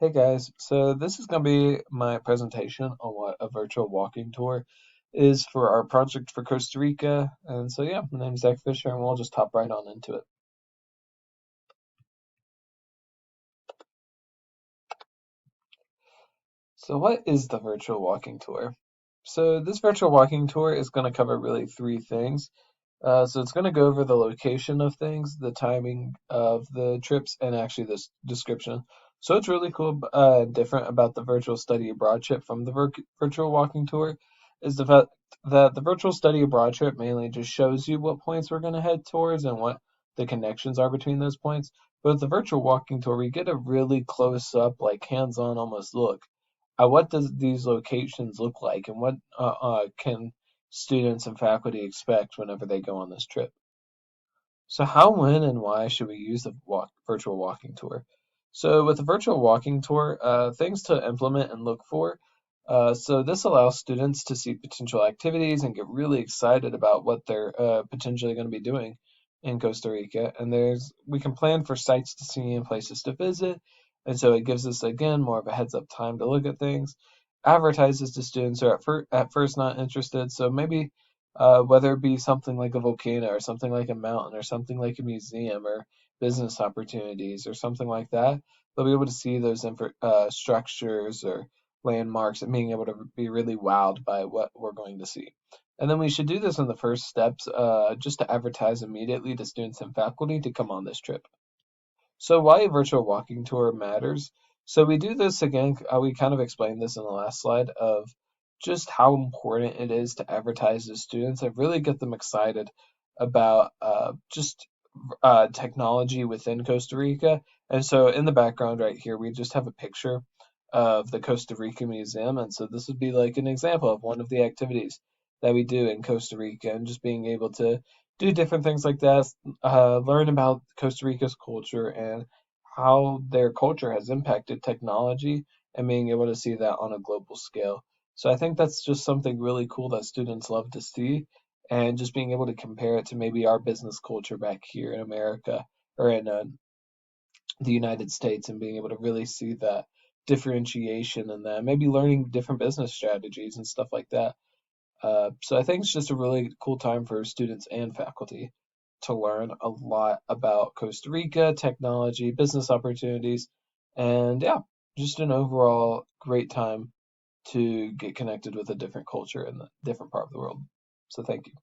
Hey guys, so this is going to be my presentation on what a virtual walking tour is for our project for Costa Rica. And so, yeah, my name is Zach Fisher, and we'll just hop right on into it. So, what is the virtual walking tour? So, this virtual walking tour is going to cover really three things. So, it's going to go over the location of things, the timing of the trips, and actually this description. So, it's really cool and different about the virtual study abroad trip from the virtual walking tour is the fact that the virtual study abroad trip mainly just shows you what points we're going to head towards and what the connections are between those points. But with the virtual walking tour, we get a really close up, like hands on almost look what does these locations look like, and what can students and faculty expect whenever they go on this trip? So how, when, and why should we use the virtual walking tour? So with the virtual walking tour, things to implement and look for. So this allows students to see potential activities and get really excited about what they're potentially going to be doing in Costa Rica. And we can plan for sites to see and places to visit. And so it gives us again more of a heads up time to look at things. Advertises to students who are at first not interested. So maybe whether it be something like a volcano or something like a mountain or something like a museum or business opportunities or something like that. They'll be able to see those structures or landmarks and being able to be really wowed by what we're going to see. And then we should do this in the first steps just to advertise immediately to students and faculty to come on this trip. So why a virtual walking tour matters. So we do this again, we kind of explained this in the last slide of just how important it is to advertise to students and really get them excited about just technology within Costa Rica. And so in the background right here, we just have a picture of the Costa Rica Museum. And so this would be like an example of one of the activities that we do in Costa Rica and just being able to do different things like that, learn about Costa Rica's culture and how their culture has impacted technology and being able to see that on a global scale. So I think that's just something really cool that students love to see and just being able to compare it to maybe our business culture back here in America or in the United States and being able to really see that differentiation and that maybe learning different business strategies and stuff like that. So I think it's just a really cool time for students and faculty to learn a lot about Costa Rica, technology, business opportunities, and yeah, just an overall great time to get connected with a different culture in a different part of the world. So thank you.